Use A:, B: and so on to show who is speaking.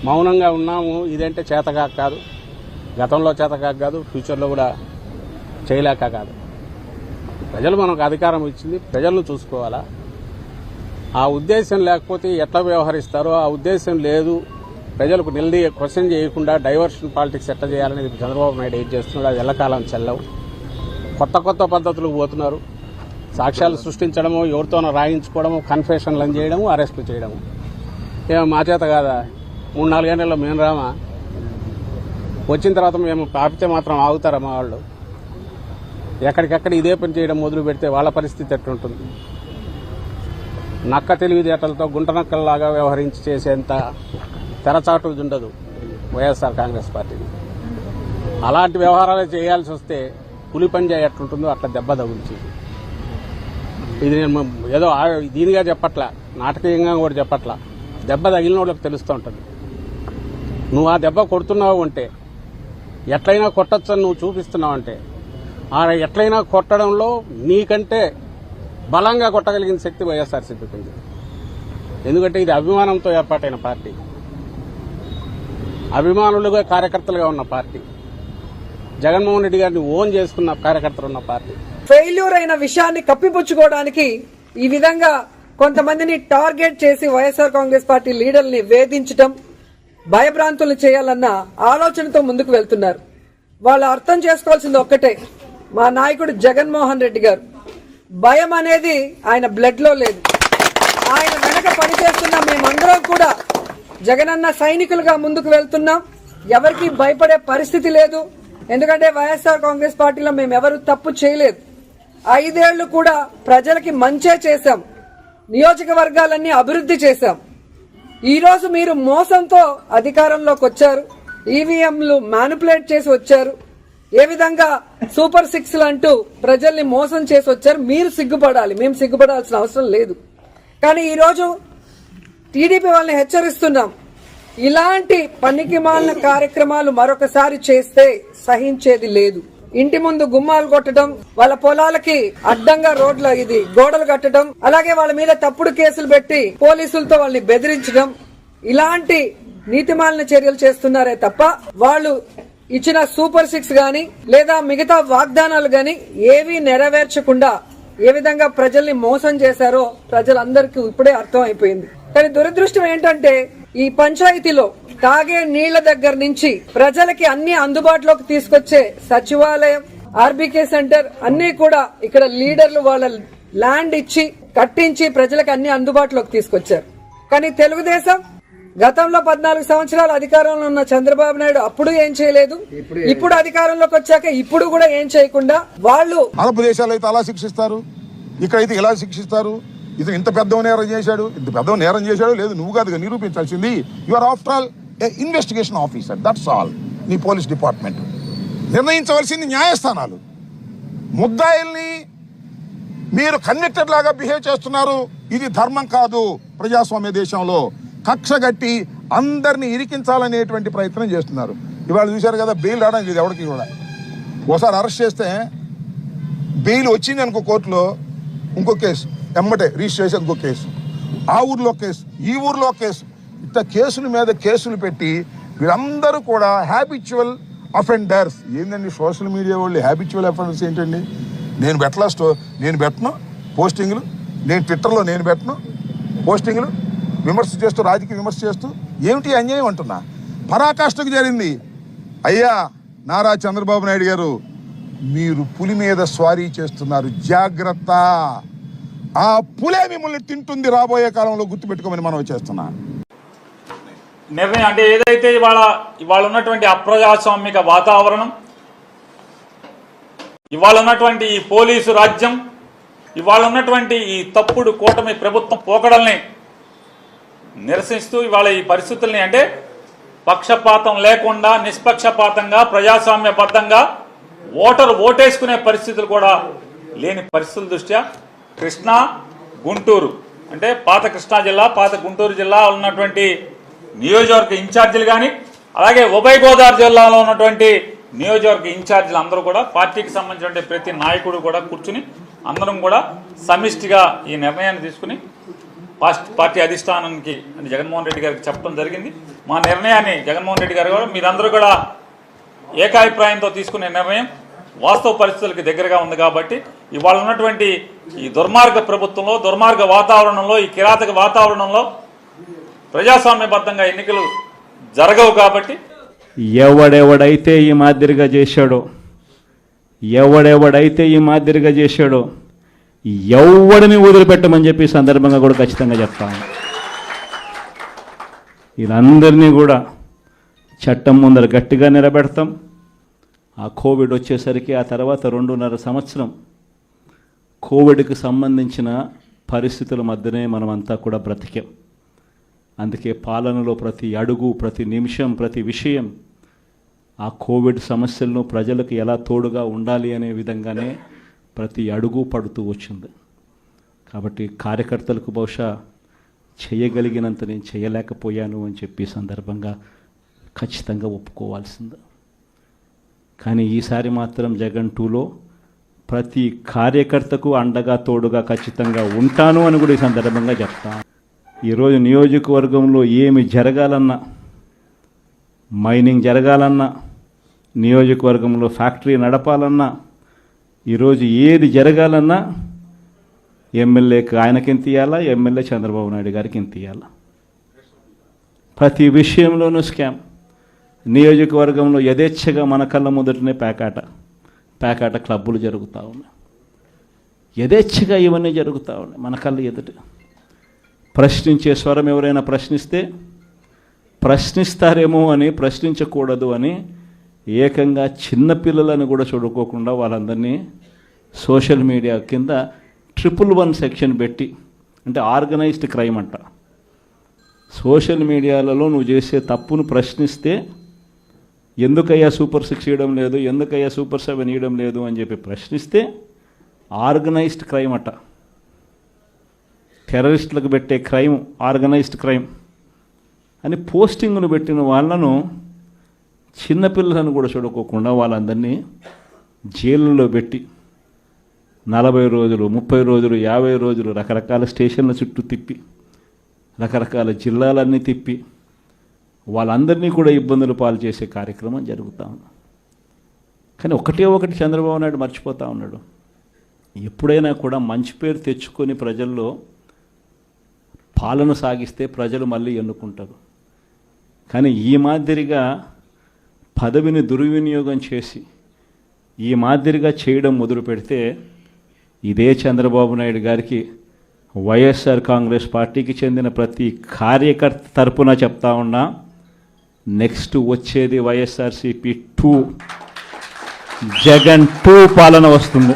A: మౌనంగా ఉన్నాము. ఇదంటే చేతకాక కాదు, గతంలో చేతకాక కాదు, ఫ్యూచర్లో కూడా చేయలేక కాదు. ప్రజలు మనకు అధికారం ఇచ్చింది, ప్రజలను చూసుకోవాలా. ఆ ఉద్దేశం లేకపోతే ఎట్లా వ్యవహరిస్తారో ఆ ఉద్దేశం లేదు. ప్రజలకు నిలదీ క్వశ్చన్ చేయకుండా డైవర్షన్ పాలిటిక్స్ ఎట్లా చేయాలనేది చంద్రబాబు నాయుడు ఏం చేస్తున్నాడు, అది ఎల్లకాలం చెల్లవు. కొత్త పద్ధతులకు పోతున్నారు. సాక్ష్యాలు సృష్టించడము, ఎవరితోనో రాయించుకోవడము, కన్ఫెషన్లను చేయడము, అరెస్టులు చేయడము. ఏమో మా చేత కాదా? 3-4 ఏళ్లలో మేము రామా? వచ్చిన తర్వాత మేము ఆపితే మాత్రం ఆగుతారా మా వాళ్ళు? ఎక్కడికెక్కడ ఇదే పని చేయడం మొదలు పెడితే వాళ్ళ పరిస్థితి ఎట్లుంటుంది? నక్క తెలివితేటలతో గుంటనక్కల్లాగా వ్యవహరించి చేసేంత తెరచాటు ఉండదు వైఎస్ఆర్ కాంగ్రెస్ పార్టీని. అలాంటి వ్యవహారాలు చేయాల్సి వస్తే పులి పంజా ఎట్లుంటుందో అట్లా దెబ్బ తగులుచింది. ఇది నేను ఏదో దీనిగా చెప్పట్లా, నాటకీయంగా కూడా చెప్పట్లా. దెబ్బ తగిలిన వాళ్ళకి తెలుస్తూ ఉంటుంది. నువ్వు ఆ దెబ్బ కొడుతున్నావు అంటే, ఎట్లయినా కొట్టచ్చని నువ్వు చూపిస్తున్నావు అంటే, ఆ ఎట్లయినా కొట్టడంలో నీకంటే బలంగా కొట్టగలిగిన శక్తి వైఎస్ఆర్సీపీకి ఉంది. ఎందుకంటే ఇది అభిమానంతో ఏర్పాటైన పార్టీ, అభిమానులుగా కార్యకర్తలుగా ఉన్న పార్టీ, జగన్మోహన్ రెడ్డి గారిని ఓన్ చేసుకున్న కార్యకర్తలు ఉన్న పార్టీ.
B: ఫెయిల్యూర్ అయిన విషయాన్ని కప్పిపుచ్చుకోవడానికి ఈ విధంగా కొంతమందిని టార్గెట్ చేసి వైఎస్ఆర్ కాంగ్రెస్ పార్టీ లీడర్ని వేధించడం, భయభ్రాంతులు చేయాలన్న ఆలోచనతో ముందుకు వెళ్తున్నారు. వాళ్ళు అర్థం చేసుకోవాల్సింది ఒక్కటే, మా నాయకుడు జగన్మోహన్ రెడ్డి గారు భయం అనేది ఆయన బ్లడ్ లో లేదు. ఆయన వెనక పనిచేస్తున్న మేమందరం కూడా జగనన్న సైనికులుగా ముందుకు వెళ్తున్నాం. ఎవరికి భయపడే పరిస్థితి లేదు. ఎందుకంటే వైఎస్ఆర్ కాంగ్రెస్ పార్టీలో మేము ఎవరు తప్పు చేయలేదు. 5 ఏళ్లు కూడా ప్రజలకి మంచే చేశాం, నియోజకవర్గాలన్నీ అభివృద్ధి చేశాం. ఈ రోజు మీరు మోసంతో అధికారంలోకి వచ్చారు, ఈవీఎంలు మ్యానిపులేట్ చేసి వచ్చారు, ఏ విధంగా సూపర్ 6 అంటూ ప్రజల్ని మోసం చేసి వచ్చారు. మీరు సిగ్గుపడాలి, మేము సిగ్గుపడాల్సిన అవసరం లేదు. కానీ ఈరోజు టీడీపీ వాళ్ళని హెచ్చరిస్తున్నాం, ఇలాంటి పనికిమాలిన కార్యక్రమాలు మరొకసారి చేస్తే సహించేది లేదు. ఇంటి ముందు గుమ్మాలు కొట్టడం, వాళ్ళ పొలాలకి అడ్డంగా గోడలు కట్టడం, అలాగే వాళ్ళ మీద తప్పుడు కేసులు పెట్టి పోలీసులతో వాళ్ళని బెదిరించడం, ఇలాంటి నీతిమాలిన చర్యలు చేస్తున్నారే తప్ప వాళ్ళు ఇచ్చిన సూపర్ 6 గాని లేదా మిగతా వాగ్దానాలు గాని ఏవీ నెరవేర్చకుండా ఏ విధంగా ప్రజల్ని మోసం చేశారో ప్రజలందరికీ ఇప్పుడే అర్థం అయిపోయింది. కానీ దురదృష్టం ఏంటంటే ఈ పంచాయతీలో తాగే నీళ్ల దగ్గర నుంచి ప్రజలకి అన్ని అందుబాటులోకి తీసుకొచ్చే సచివాలయం, ఆర్బీకే సెంటర్ అన్ని కూడా ఇక్కడ లీడర్లు వాళ్ళ ల్యాండ్ ఇచ్చి కట్టించి ప్రజలకు అన్ని అందుబాటులోకి తీసుకొచ్చారు. కానీ తెలుగుదేశం గతంలో 14 సంవత్సరాలు అధికారంలో ఉన్న చంద్రబాబు నాయుడు అప్పుడు ఏం చేయలేదు, ఇప్పుడు అధికారంలోకి వచ్చాక ఇప్పుడు కూడా ఏం చేయకుండా వాళ్ళు
C: అరబ్ దేశాలు అయితే అలా శిక్షిస్తారు, ఇక్కడైతే ఇలా శిక్షిస్తారు. ఇది ఇంత పెద్ద నేరం చేశాడు, ఇంత పెద్ద నేరం చేశాడు లేదు, నువ్వు కాదుగా నిరూపించాల్సింది. You are after all a investigation officer, that's all. నీ పోలీస్ డిపార్ట్మెంట్ నిర్ణయించవలసింది న్యాయస్థానాలు. ముద్దాయిల్ని మీరు కన్విక్టెడ్ లాగా బిహేవ్ చేస్తున్నారు. ఇది ధర్మం కాదు. ప్రజాస్వామ్య దేశంలో కక్ష గట్టి అందరినీ ఇరికించాలనేటువంటి ప్రయత్నం చేస్తున్నారు. ఇవాళ చూశారు కదా, బెయిల్ రావడానికి ఇది ఎవరికి కూడా. ఒకసారి అరెస్ట్ చేస్తే బెయిల్ వచ్చింది అనుకో కోర్టులో, ఇంకో కేసు ఎమ్మటే రిజిస్టర్ చేసి ఇంకో కేసు, ఆ ఊర్లో కేసు, ఈ ఊర్లో కేసు, ఇట్లా కేసుల మీద కేసులు పెట్టి వీళ్ళందరూ కూడా హ్యాబిచువల్ అఫెండర్స్. ఏంటండి సోషల్ మీడియా వాళ్ళు హ్యాబిచువల్ అఫెండర్స్ ఏంటండి? నేను పెట్టను పోస్టింగ్లు, నేను ట్విట్టర్లో నేను పెట్టను పోస్టింగ్లు, విమర్శ చేస్తూ రాజకీయ విమర్శ చేస్తూ ఏమిటి అన్యాయం అంటున్నా. పరాకాష్ఠకు జరిగింది. అయ్యా నారా చంద్రబాబు నాయుడు గారు, మీరు పులి మీద స్వారీ చేస్తున్నారు, జాగ్రత్త. ఆ పులే మిమ్మల్ని తింటుంది రాబోయే కాలంలో, గుర్తుపెట్టుకోమని మనం చేస్తున్నా
D: నిర్ణయం. అంటే ఏదైతే ఇవాళ ఉన్నటువంటి అప్రజాస్వామిక వాతావరణం, ఇవాళ ఉన్నటువంటి ఈ పోలీసు రాజ్యం, ఇవాళ ఉన్నటువంటి ఈ తప్పుడు కూటమి ప్రభుత్వం పోకడల్ని నిరసిస్తూ ఇవాళ ఈ పరిస్థితుల్ని, అంటే పక్షపాతం లేకుండా నిష్పక్షపాతంగా ప్రజాస్వామ్యబద్ధంగా ఓటేసుకునే పరిస్థితులు కూడా లేని పరిస్థితుల దృష్ట్యా కృష్ణా, గుంటూరు, అంటే పాత కృష్ణా జిల్లా, పాత గుంటూరు జిల్లా ఉన్నటువంటి నియోజకవర్గ ఇన్ఛార్జీలు కానీ, అలాగే ఉభయ గోదావరి జిల్లాలో ఉన్నటువంటి నియోజకవర్గ ఇన్ఛార్జీలు అందరూ కూడా, పార్టీకి సంబంధించిన ప్రతి నాయకుడు కూడా కూర్చుని అందరం కూడా సమిష్టిగా ఈ నిర్ణయాన్ని తీసుకుని పార్టీ అధిష్టానానికి అని జగన్మోహన్ రెడ్డి గారికి చెప్పడం జరిగింది. మా నిర్ణయాన్ని జగన్మోహన్ రెడ్డి గారు కూడా మీరందరూ కూడా ఏకాభిప్రాయంతో తీసుకునే నిర్ణయం వాస్తవ పరిస్థితులకి దగ్గరగా ఉంది కాబట్టి ఇవాళ ఉన్నటువంటి ఈ దుర్మార్గ ప్రభుత్వంలో, దుర్మార్గ వాతావరణంలో, ఈ కిరాతక వాతావరణంలో ప్రజాస్వామ్యబద్ధంగా ఎన్నికలు జరగవు కాబట్టి
E: ఎవడెవడైతే ఈ మాదిరిగా చేశాడో ఎవడిని వదిలిపెట్టమని చెప్పి సందర్భంగా కూడా ఖచ్చితంగా చెప్తాను. వీళ్ళందరినీ కూడా చట్టం ముందర గట్టిగా నిలబెడతాం. ఆ కోవిడ్ వచ్చేసరికి ఆ తర్వాత 2.5 సంవత్సరం కోవిడ్కి సంబంధించిన పరిస్థితుల మధ్యనే మనమంతా కూడా బ్రతికాం. అందుకే పాలనలో ప్రతి అడుగు, ప్రతి నిమిషం, ప్రతి విషయం ఆ కోవిడ్ సమస్యలను ప్రజలకు ఎలా తోడుగా ఉండాలి అనే విధంగానే ప్రతి అడుగు పడుతూ వచ్చింది. కాబట్టి కార్యకర్తలకు బహుశా చేయగలిగినంత నేను చేయలేకపోయాను అని చెప్పి సందర్భంగా ఖచ్చితంగా ఒప్పుకోవాల్సింది. కానీ ఈసారి మాత్రం జగన్ 2లో ప్రతి కార్యకర్తకు అండగా తోడుగా ఖచ్చితంగా ఉంటాను అని కూడా ఈ సందర్భంగా చెప్తాను. ఈరోజు నియోజకవర్గంలో ఏమి జరగాలన్నా, మైనింగ్ జరగాలన్నా, నియోజకవర్గంలో ఫ్యాక్టరీ నడపాలన్నా, ఈరోజు ఏది జరగాలన్నా ఎమ్మెల్యేకి ఆయనకింత ఇవ్వాలా, ఎమ్మెల్యే చంద్రబాబు నాయుడు గారికి ఇంత ఇవ్వాలా. ప్రతి విషయంలోనూ స్కామ్. నియోజకవర్గంలో యథేచ్ఛగా మన కళ్ళ ముందటనే పేకాట క్లబ్బులు జరుగుతూ ఉన్నాయి. యథేచ్ఛగా ఇవన్నీ జరుగుతూ ఉన్నాయి మన కళ్ళ ఎదుట. ప్రశ్నించే స్వరం ఎవరైనా ప్రశ్నిస్తారేమో అని, ప్రశ్నించకూడదు అని ఏకంగా చిన్నపిల్లలను కూడా చూడుకోకుండా వాళ్ళందరినీ సోషల్ మీడియా కింద 111 సెక్షన్ పెట్టి, అంటే ఆర్గనైజ్డ్ క్రైమ్ అంట. సోషల్ మీడియాలలో నువ్వు చేసే తప్పును ప్రశ్నిస్తే ఎందుకయ్యా సూపర్ 6 ఇవ్వడం లేదు, ఎందుకయ్యా సూపర్ 7 ఇవ్వడం లేదు అని చెప్పి ప్రశ్నిస్తే ఆర్గనైజ్డ్ క్రైమ్ అట. టెర్రరిస్టులకు పెట్టే క్రైమ్ ఆర్గనైజ్డ్ క్రైమ్ అని పోస్టింగ్ను పెట్టిన వాళ్ళను, చిన్నపిల్లలను కూడా చూడుకోకుండా వాళ్ళందరినీ జైళ్ళలో పెట్టి 40 రోజులు, 30 రోజులు, 50 రోజులు రకరకాల స్టేషన్ల చుట్టూ తిప్పి, రకరకాల జిల్లాలన్నీ తిప్పి వాళ్ళందరినీ కూడా ఇబ్బందులు పాలు చేసే కార్యక్రమం జరుగుతూ ఉంది. కానీ ఒకటి చంద్రబాబు నాయుడు మర్చిపోతూ ఉన్నాడు. ఎప్పుడైనా కూడా మంచి పేరు తెచ్చుకొని ప్రజల్లో పాలన సాగిస్తే ప్రజలు మళ్ళీ ఎన్నుకుంటారు. కానీ ఈ మాదిరిగా పదవిని దుర్వినియోగం చేసి ఈ మాదిరిగా చేయడం మొదలు పెడితే ఇదే చంద్రబాబు నాయుడు గారికి వైఎస్ఆర్ కాంగ్రెస్ పార్టీకి చెందిన ప్రతి కార్యకర్త తరపున చెప్తా ఉన్నా, నెక్స్ట్ వచ్చేది వైఎస్ఆర్సీపీ 2 జగన్ 2 పాలన వస్తుంది.